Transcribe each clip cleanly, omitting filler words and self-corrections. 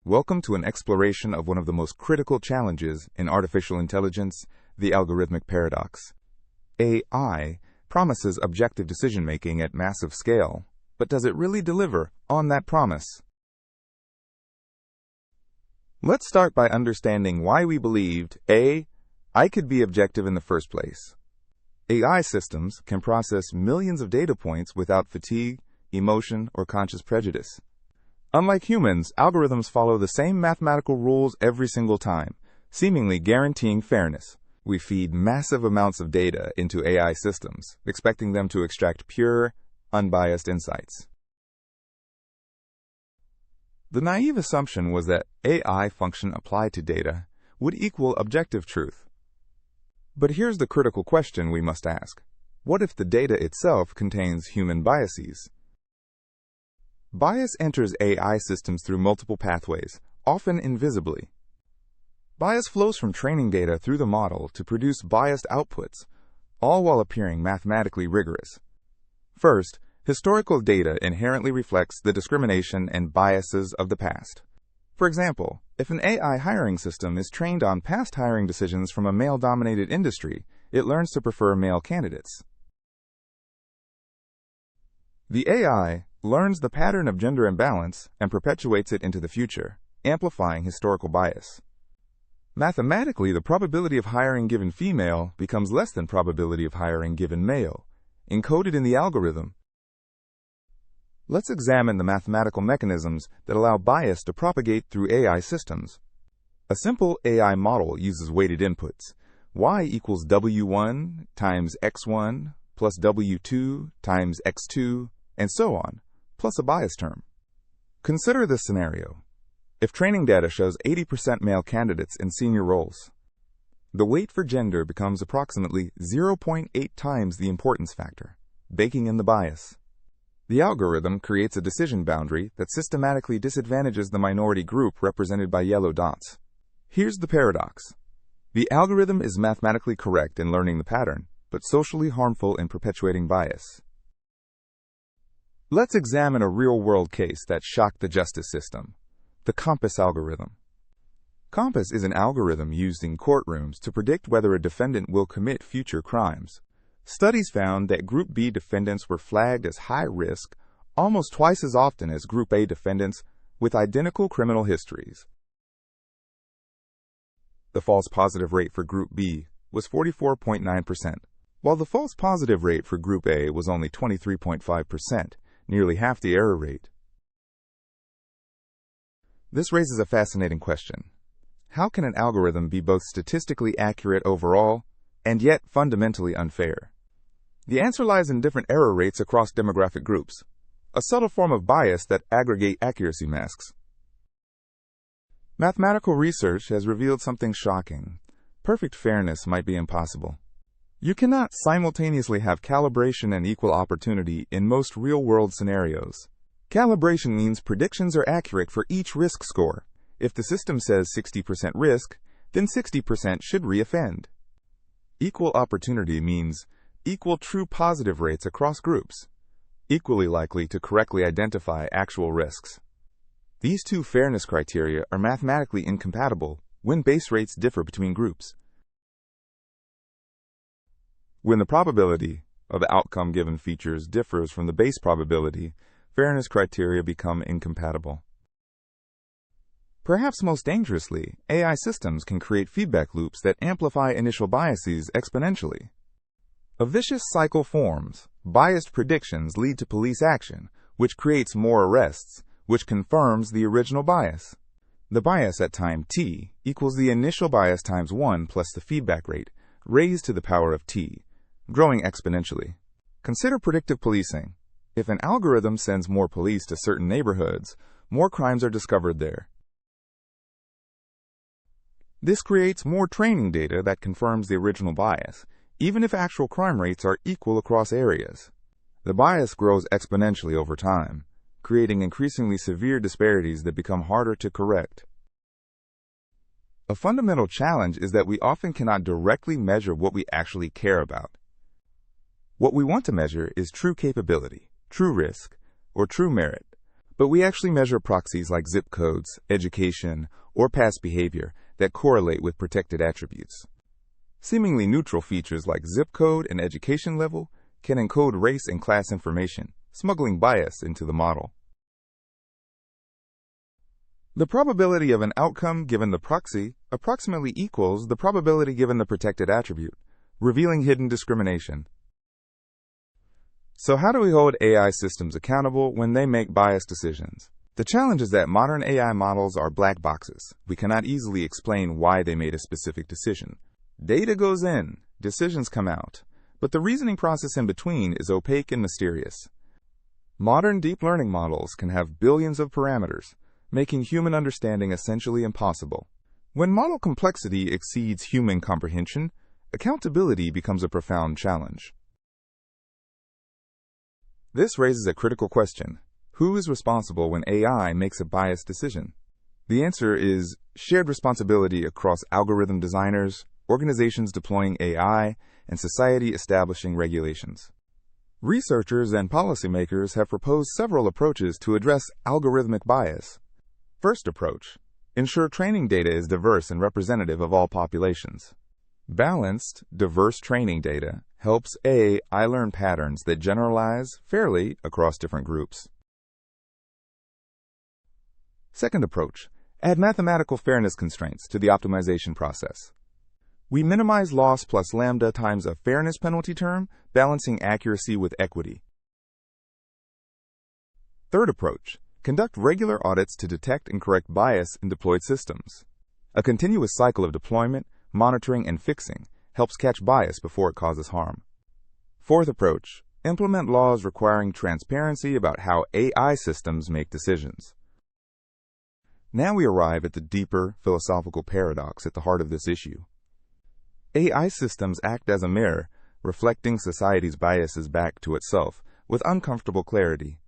Welcome to an exploration of one of the most critical challenges in artificial intelligence, the algorithmic paradox. AI promises objective decision-making at massive scale, but does it really deliver on that promise? Let's start by understanding why we believed I could be objective in the first place. AI systems can process millions of data points without fatigue, emotion, or conscious prejudice. Unlike humans, algorithms follow the same mathematical rules every single time, seemingly guaranteeing fairness. We feed massive amounts of data into AI systems, expecting them to extract pure, unbiased insights. The naive assumption was that AI function applied to data would equal objective truth. But here's the critical question we must ask. What if the data itself contains human biases? Bias enters AI systems through multiple pathways, often invisibly. Bias flows from training data through the model to produce biased outputs, all while appearing mathematically rigorous. First, historical data inherently reflects the discrimination and biases of the past. For example, if an AI hiring system is trained on past hiring decisions from a male-dominated industry, it learns to prefer male candidates. The AI learns the pattern of gender imbalance and perpetuates it into the future, amplifying historical bias. Mathematically, the probability of hiring given female becomes less than probability of hiring given male, encoded in the algorithm. Let's examine the mathematical mechanisms that allow bias to propagate through AI systems. A simple AI model uses weighted inputs. Y equals W1 times X1 plus W2 times X2, and so on, plus a bias term. Consider this scenario. If training data shows 80% male candidates in senior roles, the weight for gender becomes approximately 0.8 times the importance factor, baking in the bias. The algorithm creates a decision boundary that systematically disadvantages the minority group represented by yellow dots. Here's the paradox. The algorithm is mathematically correct in learning the pattern, but socially harmful in perpetuating bias. Let's examine a real-world case that shocked the justice system. The COMPAS algorithm. COMPAS is an algorithm used in courtrooms to predict whether a defendant will commit future crimes. Studies found that Group B defendants were flagged as high risk almost twice as often as Group A defendants with identical criminal histories. The false positive rate for Group B was 44.9%, while the false positive rate for Group A was only 23.5%, nearly half the error rate. This raises a fascinating question. How can an algorithm be both statistically accurate overall and yet fundamentally unfair? The answer lies in different error rates across demographic groups, a subtle form of bias that aggregate accuracy masks. Mathematical research has revealed something shocking. Perfect fairness might be impossible. You cannot simultaneously have calibration and equal opportunity in most real-world scenarios. Calibration means predictions are accurate for each risk score. If the system says 60% risk, then 60% should reoffend. Equal opportunity means equal true positive rates across groups, equally likely to correctly identify actual risks. These two fairness criteria are mathematically incompatible when base rates differ between groups. When the probability of outcome given features differs from the base probability, fairness criteria become incompatible. Perhaps most dangerously, AI systems can create feedback loops that amplify initial biases exponentially. A vicious cycle forms. Biased predictions lead to police action, which creates more arrests, which confirms the original bias. The bias at time t equals the initial bias times 1 plus the feedback rate, raised to the power of t, growing exponentially. Consider predictive policing. If an algorithm sends more police to certain neighborhoods, more crimes are discovered there. This creates more training data that confirms the original bias, even if actual crime rates are equal across areas. The bias grows exponentially over time, creating increasingly severe disparities that become harder to correct. A fundamental challenge is that we often cannot directly measure what we actually care about. What we want to measure is true capability, true risk, or true merit, but we actually measure proxies like zip codes, education, or past behavior that correlate with protected attributes. Seemingly neutral features like zip code and education level can encode race and class information, smuggling bias into the model. The probability of an outcome given the proxy approximately equals the probability given the protected attribute, revealing hidden discrimination. So how do we hold AI systems accountable when they make biased decisions? The challenge is that modern AI models are black boxes. We cannot easily explain why they made a specific decision. Data goes in, decisions come out, but the reasoning process in between is opaque and mysterious. Modern deep learning models can have billions of parameters, making human understanding essentially impossible. When model complexity exceeds human comprehension, accountability becomes a profound challenge. This raises a critical question. Who is responsible when AI makes a biased decision? The answer is shared responsibility across algorithm designers, organizations deploying AI, and society establishing regulations. Researchers and policymakers have proposed several approaches to address algorithmic bias. First approach: ensure training data is diverse and representative of all populations. Balanced, diverse training data helps AI learn patterns that generalize fairly across different groups. Second approach: add mathematical fairness constraints to the optimization process. We minimize loss plus lambda times a fairness penalty term, balancing accuracy with equity. Third approach: conduct regular audits to detect and correct bias in deployed systems. A continuous cycle of deployment, monitoring, and fixing helps catch bias before it causes harm. Fourth approach: implement laws requiring transparency about how AI systems make decisions. Now we arrive at the deeper philosophical paradox at the heart of this issue. AI systems act as a mirror, reflecting society's biases back to itself with uncomfortable clarity.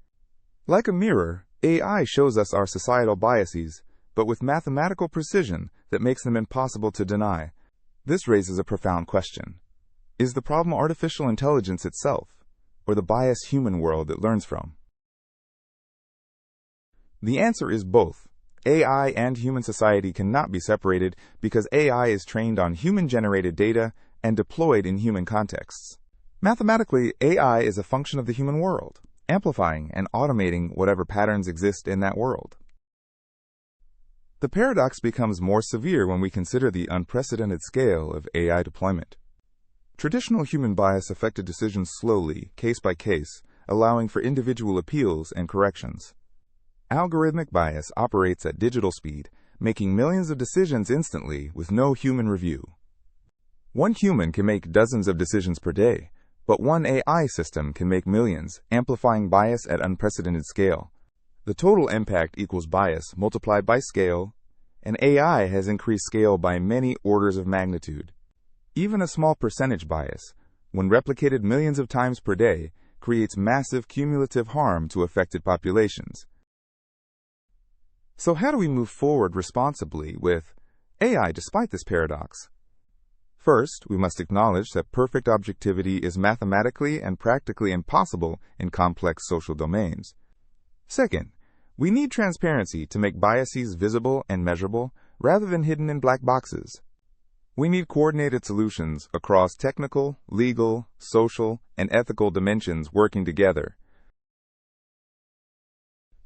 Like a mirror, AI shows us our societal biases, but with mathematical precision that makes them impossible to deny. This raises a profound question. Is the problem artificial intelligence itself, or the biased human world it learns from? The answer is both. AI and human society cannot be separated because AI is trained on human-generated data and deployed in human contexts. Mathematically, AI is a function of the human world, amplifying and automating whatever patterns exist in that world. The paradox becomes more severe when we consider the unprecedented scale of AI deployment. Traditional human bias affected decisions slowly, case by case, allowing for individual appeals and corrections. Algorithmic bias operates at digital speed, making millions of decisions instantly with no human review. One human can make dozens of decisions per day, but one AI system can make millions, amplifying bias at unprecedented scale. The total impact equals bias multiplied by scale, and AI has increased scale by many orders of magnitude. Even a small percentage bias, when replicated millions of times per day, creates massive cumulative harm to affected populations. So how do we move forward responsibly with AI despite this paradox? First, we must acknowledge that perfect objectivity is mathematically and practically impossible in complex social domains. Second, we need transparency to make biases visible and measurable rather than hidden in black boxes. We need coordinated solutions across technical, legal, social, and ethical dimensions working together.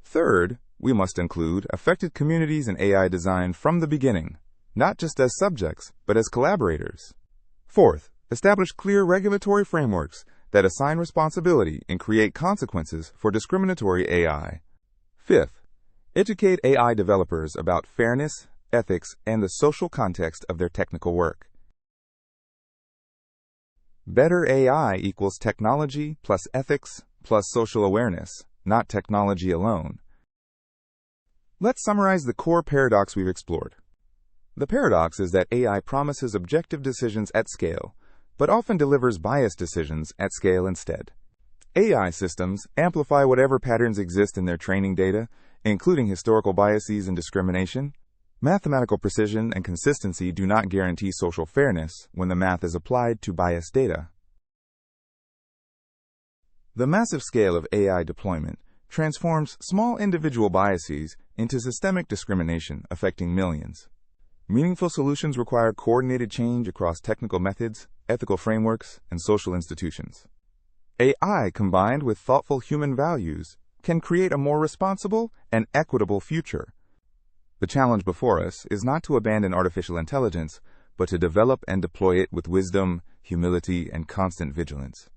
Third, we must include affected communities in AI design from the beginning, not just as subjects, but as collaborators. Fourth, establish clear regulatory frameworks that assign responsibility and create consequences for discriminatory AI. Fifth, educate AI developers about fairness, ethics, and the social context of their technical work. Better AI equals technology plus ethics plus social awareness, not technology alone. Let's summarize the core paradox we've explored. The paradox is that AI promises objective decisions at scale, but often delivers biased decisions at scale instead. AI systems amplify whatever patterns exist in their training data, including historical biases and discrimination. Mathematical precision and consistency do not guarantee social fairness when the math is applied to biased data. The massive scale of AI deployment transforms small individual biases into systemic discrimination affecting millions. Meaningful solutions require coordinated change across technical methods, ethical frameworks, and social institutions. AI combined with thoughtful human values can create a more responsible and equitable future. The challenge before us is not to abandon artificial intelligence, but to develop and deploy it with wisdom, humility, and constant vigilance.